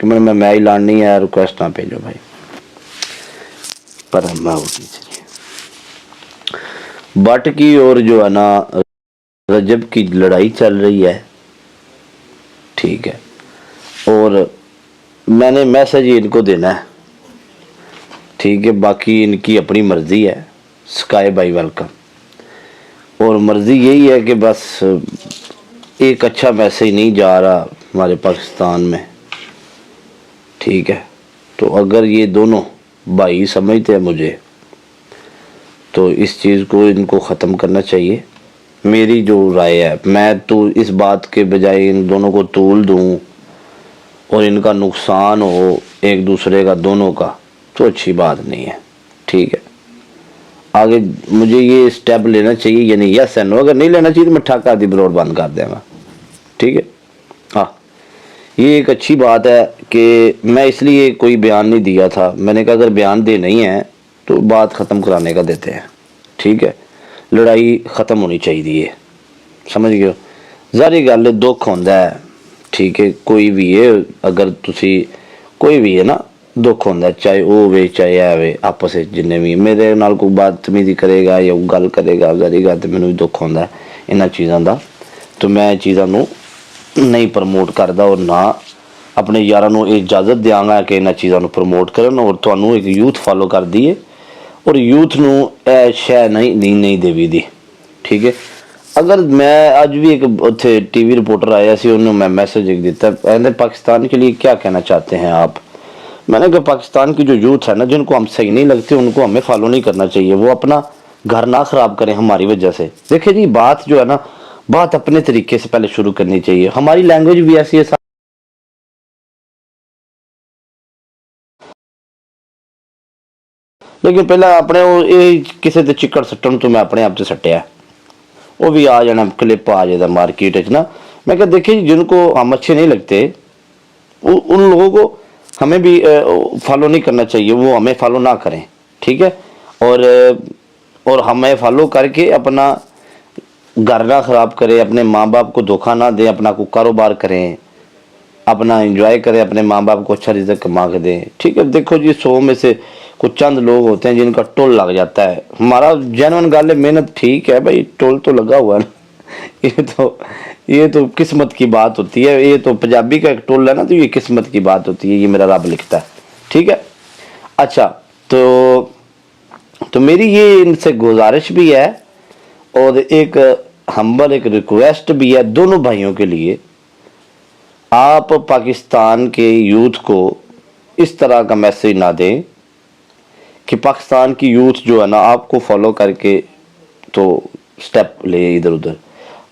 کہ میں ہی لاننی ہے, ریکویسٹ نہ بھیجو بھائی. پر بٹ کی اور جو ہے نا رجب کی لڑائی چل رہی ہے, ٹھیک ہے, اور میں نے میسج ان کو دینا ہے, ٹھیک ہے, باقی ان کی اپنی مرضی ہے. Sky by welcome. اور مرضی یہی ہے کہ بس ایک اچھا میسج نہیں جا رہا ہمارے پاکستان میں, ٹھیک ہے. تو اگر یہ دونوں بھائی سمجھتے ہیں مجھے, تو اس چیز کو ان کو ختم کرنا چاہیے. میری جو رائے ہے, میں تو اس بات کے بجائے ان دونوں کو طول دوں اور ان کا نقصان ہو ایک دوسرے کا دونوں کا, تو اچھی بات نہیں ہے, ٹھیک ہے. آگے مجھے یہ اسٹیپ لینا چاہیے, یعنی یس اینڈ نو. اگر نہیں لینا چاہیے تو میں ٹھاکہ دی بروڈ بند کر دیں گا, ٹھیک ہے. ہاں, یہ ایک اچھی بات ہے کہ میں اس لیے کوئی بیان نہیں دیا تھا. میں نے کہا اگر بیان دے نہیں ہے تو بات ختم کرانے کا دیتے ہیں, ٹھیک ہے. لڑائی ختم ہونی چاہیے, سمجھ گئے ہو. ظاہری گل ہے, دکھ ہوتا ہے, ٹھیک ہے. کوئی بھی ہے, اگر تسی کوئی بھی ہے نا, دکھ ہوتا ہے, چاہے وہ ہوے چاہے ہے ہوے, آپس جن بھی میرے نال کوئی بدتمیزی کرے گا یا گل کرے گا, ظاہری گل, تو مینوں بھی دکھ ہوتا ہے انہاں چیزاں دا. تو میں چیزاں نو نہیں پروموٹ کردا, اور نہ اپنے یاراں نوں اجازت دیاں گا کہ انہاں چیزاں نو پروموٹ کرن. اور تانوں ایک یوتھ فالو کر دیے, اور یوتھ نو اے شے نہیں دیوی دی, ٹھیک ہے. اگر میں اج بھی ایک اتنے ٹی وی رپورٹر آیا سی, انہوں میں میسج ایک دیتا, کہتے پاکستان کے لیے کیا کہنا چاہتے ہیں آپ. میں نے کہا پاکستان کی جو یوتھ ہے نا, جن کو ہم صحیح نہیں لگتے, ان کو ہمیں فالو نہیں کرنا چاہیے. وہ اپنا گھر نہ خراب کریں ہماری وجہ سے. دیکھیں جی, بات جو ہے نا, بات اپنے طریقے سے پہلے شروع کرنی چاہیے. ہماری لینگویج بھی ایسی ہے, لیکن پہلے اپنے کسی تے چکڑ سٹن تو میں اپنے آپ سے سٹیا, وہ بھی آ جانا, کلپ آ جاتا مارکیٹ نا. میں کہ دیکھیں جن کو ہم اچھے نہیں لگتے, ان لوگوں کو ہمیں بھی فالو نہیں کرنا چاہیے, وہ ہمیں فالو نہ کریں, ٹھیک ہے. اور ہمیں فالو کر کے اپنا گھر نہ خراب کرے, اپنے ماں باپ کو دھوکہ نہ دیں, اپنا کوئی کاروبار کریں, اپنا انجوائے کریں, اپنے ماں باپ کو اچھا رزق کما کے دیں, ٹھیک ہے. دیکھو جی, 100 میں سے کچھ چند لوگ ہوتے ہیں جن کا ٹول لگ جاتا ہے. ہمارا جینون گل ہے, محنت ٹھیک ہے بھائی, ٹول تو لگا ہوا ہے نا. یہ تو قسمت کی بات ہوتی ہے. یہ تو پنجابی کا ایک ٹول ہے نا, تو یہ قسمت کی بات ہوتی ہے, یہ میرا رب لکھتا ہے, ٹھیک ہے. اچھا, تو میری یہ ان سے گزارش بھی ہے, اور ایک ہمبل ایک ریکویسٹ بھی ہے دونوں بھائیوں کے لیے. آپ پاکستان کے یوتھ کو اس طرح کا میسج نہ دیں کہ پاکستان کی یوتھ جو ہے نا آپ کو فالو کر کے تو سٹیپ لے ادھر ادھر.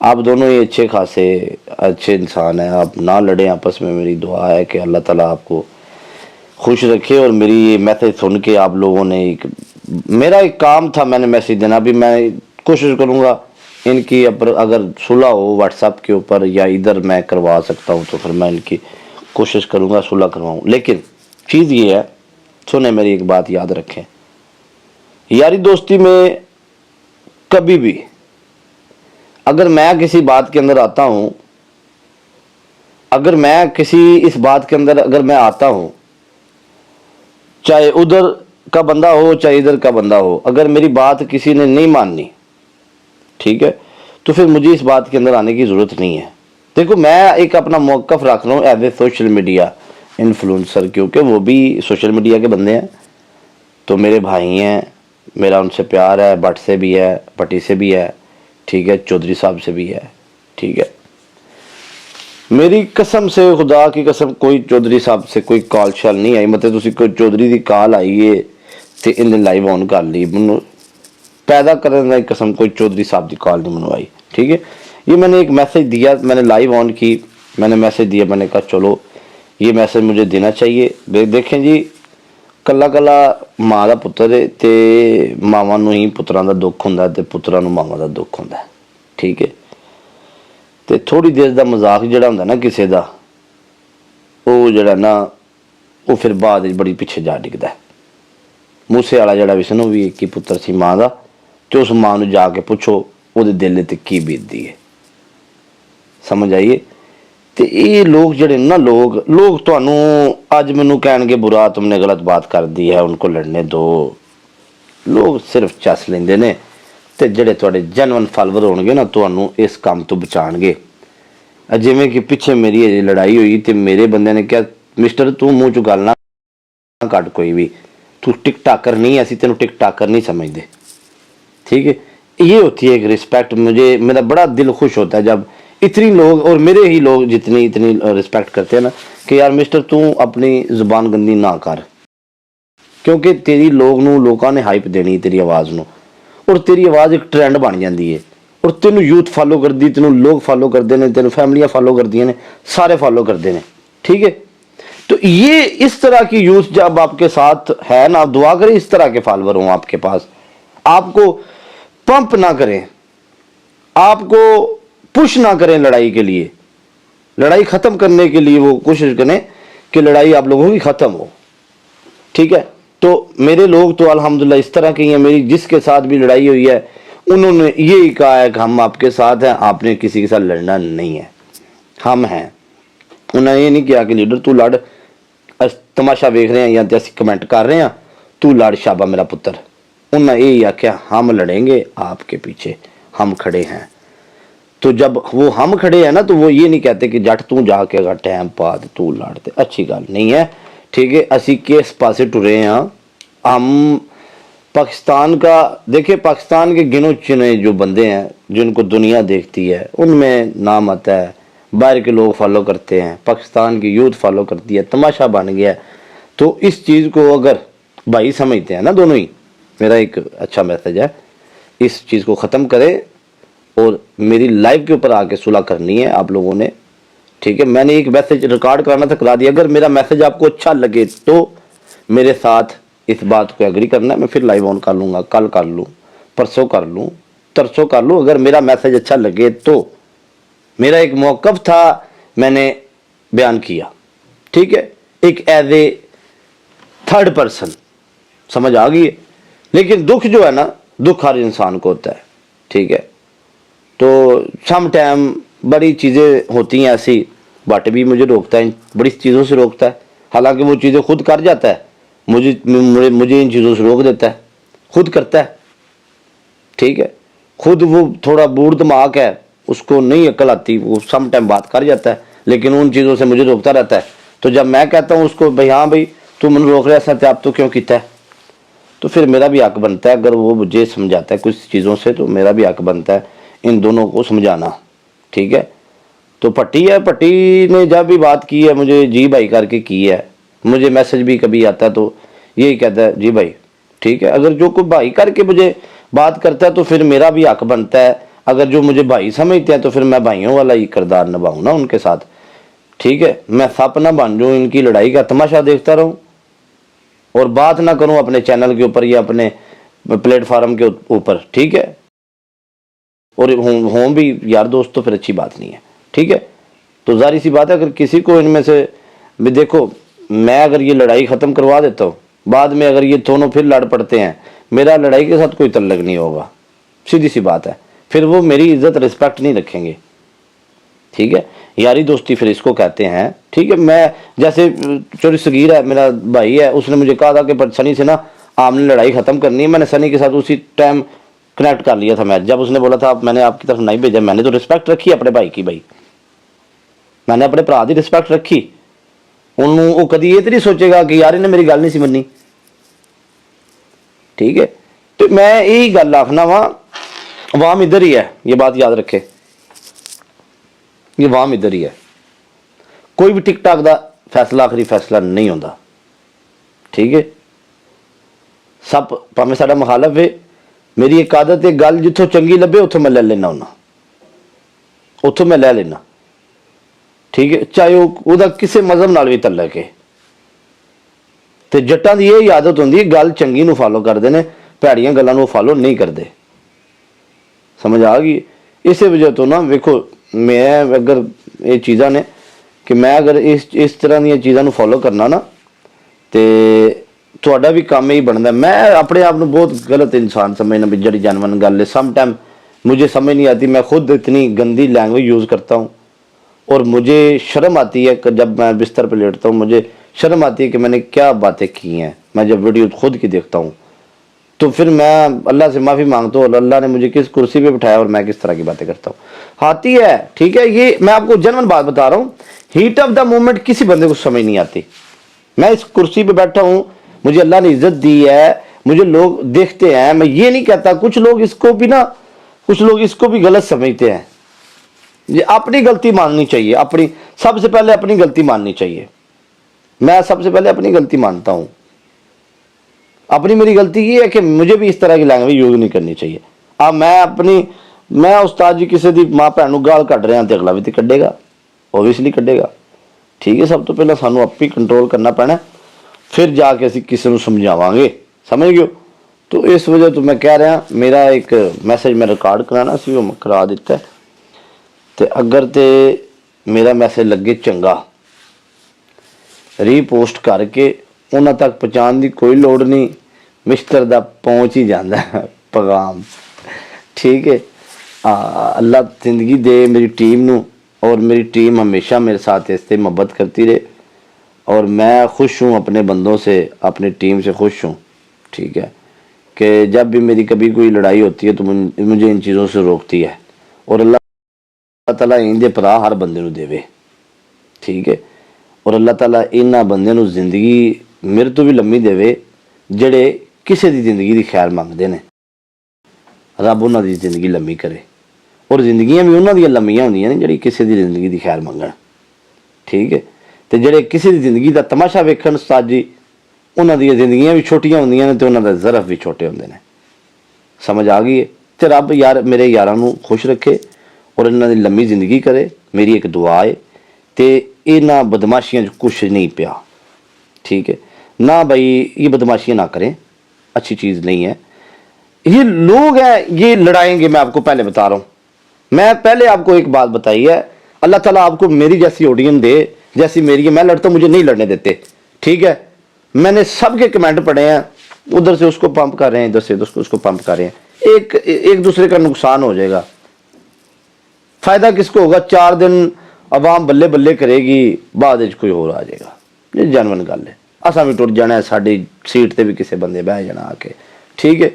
آپ دونوں ہی اچھے خاصے اچھے انسان ہیں, آپ نہ لڑیں آپس میں. میری دعا ہے کہ اللہ تعالیٰ آپ کو خوش رکھے. اور میری یہ میسج سن کے آپ لوگوں نے میرا ایک کام تھا, میں نے میسج دینا, بھی میں کوشش کروں گا ان کی اگر صلح ہو واٹس ایپ کے اوپر یا ادھر میں کروا سکتا ہوں, تو پھر میں ان کی کوشش کروں گا صلح کرواؤں. لیکن چیز یہ ہے, سنیں میری ایک بات یاد رکھیں, یاری دوستی میں کبھی بھی اگر میں کسی بات کے اندر آتا ہوں, اگر میں کسی اس بات کے اندر اگر میں آتا ہوں, چاہے ادھر کا بندہ ہو چاہے ادھر کا بندہ ہو, اگر میری بات کسی نے نہیں ماننی, ٹھیک ہے, تو پھر مجھے اس بات کے اندر آنے کی ضرورت نہیں ہے. دیکھو, میں ایک اپنا موقف رکھ رہا ہوں as a social media influencer, کیونکہ وہ بھی سوشل میڈیا کے بندے ہیں, تو میرے بھائی ہیں, میرا ان سے پیار ہے, بٹ سے بھی ہے, پٹی سے بھی ہے, ٹھیک ہے, چودھری صاحب سے بھی ہے, ٹھیک ہے. میری قسم سے, خدا کی قسم, کوئی چودھری صاحب سے کوئی کال شال نہیں آئی. مطلب تسی کوئی چودھری دی کال آئی ہے تے ان لائیو آن کر لی, منو پیدا کرنے کی قسم کوئی چودھری صاحب دی کال نہیں منو آئی, ٹھیک ہے. یہ میں نے ایک میسج دیا, میں نے لائیو آن کی, میں نے میسج دیا, میں نے کہا چلو یہ میسج مجھے دینا چاہیے. دیکھیں جی, کلا کلا ماں دا پتر ہے, تے ماواں نوں ہی پتراں دا دکھ ہوندا ہے, تے پتراں نوں ماواں دا دکھ ہوندا ہے, ٹھیک ہے. تے تھوڑی دیر دا مذاق جڑا ہوندا نا کسے دا, وہ جڑا نا وہ پھر بعد بڑی پیچھے جا ڈگدا ہے. موسے والا جڑا بھی سی نا, وہ بھی ایک ہی پتر سی ماں دا, تے اس ماں نوں جا کے پوچھو وہ دل تے کی بیتدی ہے, سمجھ آئیے. تے یہ لوگ جڑے نا لوگ تانوں आज मैनू कहणगे बुरा तुमने गलत बात कर दी है, उनको लड़ने दो। लोग सिर्फ चस लेंदे ने ते ਜਿਹੜੇ ਤੁਹਾਡੇ ਜੈਨੂਅਨ ਫਾਲੋਅਰ ਹੋਣਗੇ ਨਾ ਤੁਹਾਨੂੰ ਇਸ ਕੰਮ ਤੋਂ ਬਚਾਣਗੇ। ਜਿਵੇਂ ਕਿ ਪਿੱਛੇ ਮੇਰੀ ਅਜੇ ਲੜਾਈ ਹੋਈ ਤੇ ਮੇਰੇ ਬੰਦੇ ਨੇ ਕਿਹਾ ਮਿਸਟਰ ਤੂੰ ਮੂੰਹ ਚੋਂ ਗੱਲ ਨਾ ਕੱਢ ਕੋਈ ਵੀ, तू टिकटाकर नहीं, ऐसी तेन टिकटाकर नहीं समझते। ठीक है, ये होती है एक रिस्पेक्ट। मुझे मेरा बड़ा दिल खुश होता है जब इतनी लोग, और मेरे ही लोग जितनी इतनी रिस्पेक्ट करते हैं ना कि यार मिस्टर तू अपनी ज़ुबान गंदी ना कर, क्योंकि तेरी लोगों ने हाइप देनी तेरी आवाज़ नू, और तेरी आवाज़ एक ट्रेंड बन जाती है और तेनू यूथ फॉलो करती, तेनू लोग फॉलो करते हैं, तेन फैमिलियाँ फॉलो करती हैं, सारे फॉलो करते हैं। ठीक है, तो ये इस तरह की यूथ जब आपके साथ है ना, आप दुआ करें इस तरह के फॉलोअर हों आपके पास, आपको पंप ना करें, आपको पुश ना करें लड़ाई के लिए, लड़ाई ख़त्म करने के लिए वो कोशिश करें कि लड़ाई आप लोगों की ख़त्म हो। ठीक है, तो मेरे लोग तो अल्हम्दुलिल्लाह इस तरह के हैं, मेरी जिसके साथ भी लड़ाई हुई है उन्होंने यही कहा है कि हम आपके साथ हैं, आपने किसी के साथ लड़ना नहीं है, हम हैं। उन्होंने ये नहीं किया कि लीडर तू लड़, तमाशा वेख रहे हैं या असीं कमेंट कर रहे हैं, तू लड़ शाबा मेरा पुत्र। उन्होंने यही आख्या हम लड़ेंगे आपके पीछे, हम खड़े हैं। तो जब वो हम खड़े हैं ना, तो वो ये नहीं कहते कि जट तू जाके अगर टाइम पा दे तू लड़ते, अच्छी गल नहीं है। ठीक है, असी किस पासे टुरे हैं, हम पाकिस्तान का देखिए, पाकिस्तान के गिनो चुने जो बंदे हैं जिनको दुनिया देखती है उनमें नाम आता है, बाहर के लोग फॉलो करते हैं, पाकिस्तान की यूथ फॉलो करती है, तमाशा बन गया है। तो इस चीज़ को अगर भाई समझते हैं ना दोनों ही, मेरा एक अच्छा मैसेज है, इस चीज़ को ख़त्म करें और मेरी लाइव के ऊपर आके सुलह करनी है आप लोगों ने। ठीक है, मैंने एक मैसेज रिकॉर्ड करना था, करा दिया। अगर मेरा मैसेज आपको अच्छा लगे तो मेरे साथ इस बात को एग्री करना है, मैं फिर लाइव ऑन कर लूँगा, कल कर लूँ, परसों कर लूँ, तरसों कर लूँ। अगर मेरा मैसेज अच्छा लगे तो मेरा एक मौक़िफ़ था, मैंने बयान किया। ठीक है, एक एज ए थर्ड पर्सन, समझ आ गई है। लेकिन दुख जो है ना, दुख हर इंसान को होता है। ठीक है, तो सम टाइम बड़ी चीज़ें होती हैं ऐसी, बट भी मुझे रोकता है, बड़ी चीज़ों से रोकता है, हालांकि वो चीज़ें खुद कर जाता है, मुझे इन चीज़ों से रोक देता है, खुद करता है। ठीक है, खुद वो थोड़ा बूढ़ दिमाग है, उसको नहीं अकल आती, वो सम टाइम बात कर जाता है, लेकिन उन चीज़ों से मुझे रोकता रहता है। तो जब मैं कहता हूँ उसको भाई हाँ भाई तू मैंने रोक रहा है, आप तो क्यों किया है, तो फिर मेरा भी हक बनता है, अगर वो मुझे समझाता है कुछ चीज़ों से तो मेरा भी हक बनता है इन दोनों को समझाना। ठीक है, तो पट्टी है, पट्टी ने जब भी बात की है मुझे जी भाई करके की है, मुझे मैसेज भी कभी आता है तो यही कहता है जी भाई। ठीक है, अगर जो कोई भाई करके मुझे बात करता है तो फिर मेरा भी हक बनता है, अगर जो मुझे भाई समझते हैं तो फिर मैं भाइयों वाला ही किरदार निभाऊँ ना उनके साथ। ठीक है, मैं सप ना बन जाऊँ, इनकी लड़ाई का तमाशा देखता रहूँ और बात ना करूँ अपने चैनल के ऊपर या अपने प्लेटफार्म के ऊपर। ठीक है, और हों भी यार दोस्त तो फिर अच्छी बात नहीं है। ठीक है, तो जाहिर सी बात है अगर किसी को इनमें से भी देखो, मैं अगर ये लड़ाई ख़त्म करवा देता हूँ, बाद में अगर ये दोनों फिर लड़ पड़ते हैं, मेरा लड़ाई के साथ कोई तल्लक नहीं होगा, सीधी सी बात है, फिर वो मेरी इज्जत रिस्पेक्ट नहीं रखेंगे। ठीक है, यारी दोस्ती फिर इसको कहते हैं। ठीक है, मैं जैसे चोरी सगीर है, मेरा भाई है, उसने मुझे कहा था कि सनी से ना आपने लड़ाई ख़त्म करनी है, मैंने सनी के साथ उसी टाइम कनेक्ट कर लिया था मैच। जब उसने बोला था मैंने आपकी तरफ नहीं भेजा, मैंने तो रिस्पेक्ट रखी अपने भाई की, भाई मैंने अपने भरा की रिस्पेक्ट रखी। उन्होंने वो कभी ये तो नहीं सोचेगा कि यार इन्हें मेरी गल नहीं सी मनी। ठीक है, तो मैं यही गल आखना वा, अवाम इधर ही है, ये बात याद रखे, ये अवाम इधर ही है। कोई भी टिकटाक का फैसला आखिरी फैसला नहीं होता। ठीक है, सब भावें साडा मुखालफ है, मेरी एक आदत है गल जिथों चंगी लभे उथों मैं ले लेना होना, उथों मैं ले लेना। ठीक है, चाहे वह किसी मजहब नाल भी तल्लक है, तो जट्टां दी यही आदत होंदी है गल चंगी नूं फॉलो करते हैं, भैड़ियां गल्लां नूं फॉलो नहीं करते। समझ आ गई। इस वजह तो ना वेखो, मैं अगर ये चीज़ां ने कि मैं अगर इस तरह दी चीज़ों नूं फॉलो करना ना, तो ਤੁਹਾਡਾ भी काम ही बनता। मैं अपने आप में बहुत गलत इंसान समझना भी जड़ी जानवन गल है, सम टाइम मुझे समझ नहीं आती, मैं खुद इतनी गंदी लैंग्वेज यूज़ करता हूँ और मुझे शर्म आती है कि जब मैं बिस्तर पर लेटता हूँ, मुझे शर्म आती है कि मैंने क्या बातें की हैं। मैं जब वीडियो खुद की देखता हूँ तो फिर मैं अल्लाह से माफ़ी मांगता हूँ, और अल्लाह ने मुझे किस कुर्सी पे बिठाया और मैं किस तरह की बातें करता हूँ। आती है, ठीक है, ये मैं आपको जेन्युइन बात बता रहा हूँ। हीट ऑफ द मोमेंट किसी बंदे को समझ नहीं आती। मैं इस कुर्सी पे बैठा हूँ, मुझे अल्लाह ने इज्जत दी है, मुझे लोग देखते हैं। मैं ये नहीं कहता, कुछ लोग इसको भी गलत समझते हैं। ये अपनी गलती माननी चाहिए, अपनी सबसे पहले अपनी गलती माननी चाहिए। मैं सबसे पहले अपनी गलती मानता हूँ। अपनी मेरी गलती ये है कि मुझे भी इस तरह की लैंग्वेज यूज नहीं करनी चाहिए। अब मैं उस्ताद जी किसी की माँ भैन को गाल कढ़ रहा तो अगला भी तो कढ़ेगा, ओबवियसली कढ़ेगा। ठीक है, सब तो पहले सानू आप ही कंट्रोल करना पैना, फिर जाके असीं किसी को समझावांगे, समझ गए। तो इस वजह तो मैं कह रहा, मेरा एक मैसेज मैं रिकॉर्ड कराना सी, वो मैं करा दिता है। तो अगर तो मेरा मैसेज लगे चंगा, रीपोस्ट करके उन्हां तक पहुँचाने की कोई लोड़ नहीं, मिस्टर दा पहुँच ही जाता है पैगाम। ठीक है, अल्लाह जिंदगी दे मेरी टीम नू, और मेरी टीम हमेशा मेरे साथ इससे मोहब्बत करती रहे, और मैं खुश हूँ अपने बंदों से, अपनी टीम से खुश हूँ। ठीक है, कि जब भी मेरी कभी कोई लड़ाई होती है तो मुझे इन चीज़ों से रोकती है, और अल्लाह ताला इनके भरा हर बंदे नू देवे। ठीक है, और अल्लाह ताला इन्हां बंदे नू जिंदगी मेरे तो भी लम्मी देवे जेड़े किसी की जिंदगी की खैर मंगते हैं। रब उन्हां दी जिंदगी लम्मी करे, और जिंदगियां भी उन्हां दियां लम्मियां होंदियां ने जेड़ी किसी की जिंदगी की खैर मंगण। ठीक है, तो जेड़े किसी की जिंदगी का तमाशा वेखण उस्ताद जी, उन्हां दियां जिंदगियां भी छोटियां होंदियां ने, ते उन्हां दे ज़रफ भी छोटे होंदे ने। समझ आ गई है? तो रब यार मेरे यारां नू खुश रखे और इन्हां दी लम्मी जिंदगी करे, मेरी एक दुआ है। तो इन्हां बदमाशियां कुछ नहीं पिया। ठीक है ना भाई, ये बदमाशियां ना करें, अच्छी चीज़ नहीं है। ये लोग हैं, ये लड़ाएंगे, मैं आपको पहले बता रहा हूँ। मैं पहले आपको एक बात बताई है, अल्लाह ताला आपको मेरी जैसी ऑडियंस दे जैसी मेरी है। मैं लड़ता, मुझे नहीं लड़ने देते। ठीक है, मैंने सबके कमेंट पढ़े हैं, उधर से उसको पंप कर रहे हैं, इधर से उसको पंप कर रहे हैं। एक दूसरे का नुकसान हो जाएगा। फायदा किसको होगा? 4 दिन आवाम बल्ले बल्ले करेगी, बाद कोई और आ जाएगा। ये जेन्युइन गल है। असा भी टुट जाना है, साड़ी सीट ते भी किसी बंदे बह जाना आके। ठीक है,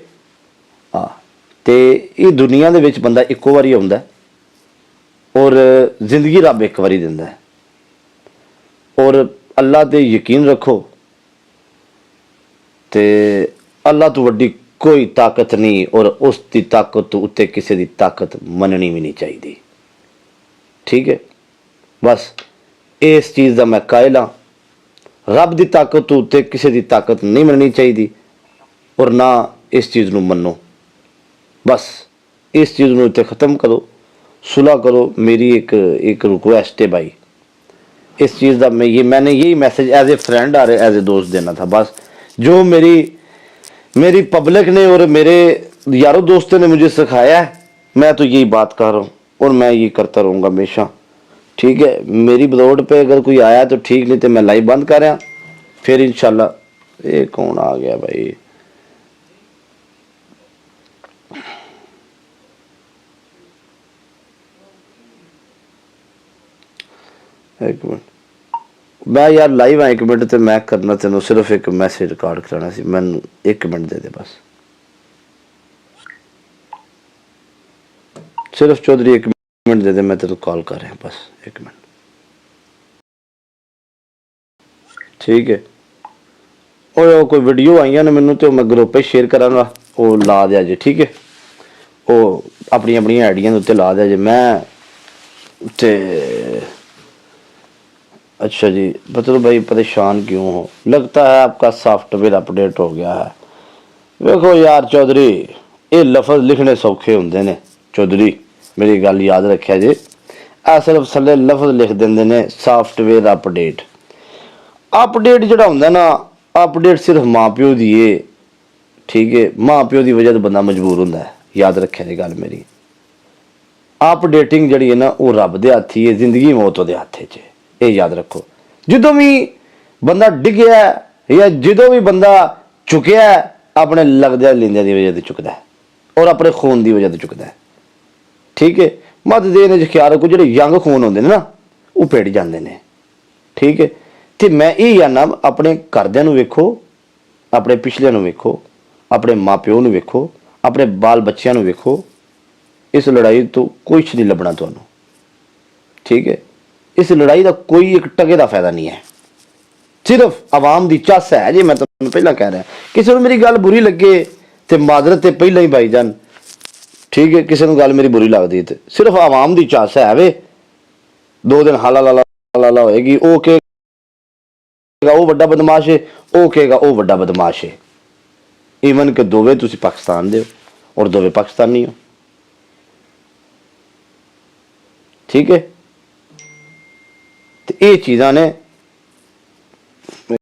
हाँ, तो ये दुनिया दे विच बंदा इक्को बारी आउंदा है, और जिंदगी रब एक बारी दिंदा है। और अल्लाह ते यकीन रखो, तो अल्लाह तो वड्डी कोई ताकत नहीं, और उसकी ताकत तो उत्ते किसी की ताकत मननी भी नहीं चाहिए। ठीक है, बस इस चीज़ का मैं कायल हाँ। रब की ताकत तो उत्ते किसी की ताकत नहीं मननी चाहिए, और ना इस चीज़ को मनो। बस इस चीज़ को इतने ख़त्म करो, सुलह करो। मेरी एक रिक्वेस्ट है भाई, इस चीज़ का मैंने यही मैसेज एज ए फ्रेंड और एज ए दोस्त देना था। बस जो मेरी पब्लिक ने और मेरे यारों दोस्तों ने मुझे सिखाया है, मैं तो यही बात कर रहा हूँ, और मैं ये करता रहूँगा हमेशा। ठीक है, मेरी बदौलत पे अगर कोई आया तो ठीक, नहीं तो मैं लाइव बंद कर रहा, फिर इंशाल्लाह। ये कौन आ गया भाई? एक मिनट, मैं यार लाइव हाँ, 1 मिनट तो मैं करना तेन सिर्फ एक मैसेज रिकॉर्ड कराना सी। मैनू 1 मिनट दे बस, सिर्फ चौधरी 1 मिनट दे, मैं तेरे कॉल कर रहा बस 1 मिनट। ठीक है, और कोई वीडियो आई ने मैनू, तो मैं ग्रुप शेयर करांगा, वो ला दिया जे। ठीक है, वो अपनी अपनी आइडिया उत्ते ला दिया जे। मैं ते अच्छा जी, मतलब भाई परेशान क्यों हो? लगता है आपका सॉफ्टवेयर अपडेट हो गया है। देखो यार चौधरी, ये लफज लिखने सौखे होंगे ने। चौधरी मेरी गल याद रखा जे, सिर्फ थले लफज लिख देंगे ने, सॉफ्टवेयर अपडेट। अपडेट जोड़ा होंगे ना, अपडेट सिर्फ माँ प्यो की है। ठीक है, माँ प्यो की वजह तो बंदा मजबूर होंगे है। याद रखे जी गल मेरी। अपडेटिंग जी है ना, वो रब के हथ ही है, जिंदगी मौत के हथ च। ये याद रखो, जो भी बंदा डिग्या या जो भी बंदा चुकया अपने लगद्या लेंद्या की वजह से चुकता है, और अपने खून की वजह से चुकता है। ठीक है, मत देने ख्याल रखो, जो यंग खून होंगे ना, वो पिट जाते हैं। ठीक है, ਇੱਥੇ ਮੈਂ ਇਹ ਜਾਣਨਾ, ਆਪਣੇ ਘਰਦਿਆਂ ਨੂੰ ਵੇਖੋ, ਆਪਣੇ ਪਿਛਲਿਆਂ ਨੂੰ ਵੇਖੋ, ਆਪਣੇ ਮਾਪਿਓ ਨੂੰ ਵੇਖੋ, ਆਪਣੇ ਬਾਲ ਬੱਚਿਆਂ ਨੂੰ ਵੇਖੋ, ਇਸ ਲੜਾਈ ਤੋਂ ਕੁਛ ਨਹੀਂ ਲੱਭਣਾ ਤੁਹਾਨੂੰ, ਠੀਕ ਹੈ। ਇਸ ਲੜਾਈ ਦਾ ਕੋਈ ਇੱਕ ਟਕੇ ਦਾ ਫਾਇਦਾ ਨਹੀਂ ਹੈ, ਸਿਰਫ ਆਵਾਮ ਦੀ ਚੱਸ ਹੈ। ਜੇ ਮੈਂ ਤੁਹਾਨੂੰ ਪਹਿਲਾਂ ਕਹਿ ਰਿਹਾ, ਕਿਸੇ ਨੂੰ ਮੇਰੀ ਗੱਲ ਬੁਰੀ ਲੱਗੇ ਤੇ ਮਾਜ਼ਰਤ ਤੇ ਪਹਿਲਾਂ ਹੀ ਭਾਈ ਜਾਨ, ਠੀਕ ਹੈ, ਕਿਸੇ ਨੂੰ ਗੱਲ ਮੇਰੀ ਬੁਰੀ ਲੱਗਦੀ ਤੇ ਸਿਰਫ ਆਵਾਮ ਦੀ ਚੱਸ ਹੈ ਵੇ, 2 ਦਿਨ ਹਾਲਾ ਲਾਲਾ ਹੋਏਗੀ, ਉਹ ਕਹੇਗਾ ਉਹ ਵੱਡਾ ਬਦਮਾਸ਼ ਹੈ, ਉਹ ਕਹੇਗਾ ਉਹ ਵੱਡਾ ਬਦਮਾਸ਼ ਹੈ। ਈਵਨ ਕਿ ਦੋਵੇਂ ਤੁਸੀਂ ਪਾਕਿਸਤਾਨ ਦੇ ਹੋ ਔਰ ਦੋਵੇਂ ਪਾਕਿਸਤਾਨੀ ਹੋ, ਠੀਕ ਹੈ। ਤੇ ਇਹ ਚੀਜ਼ਾਂ ਨੇ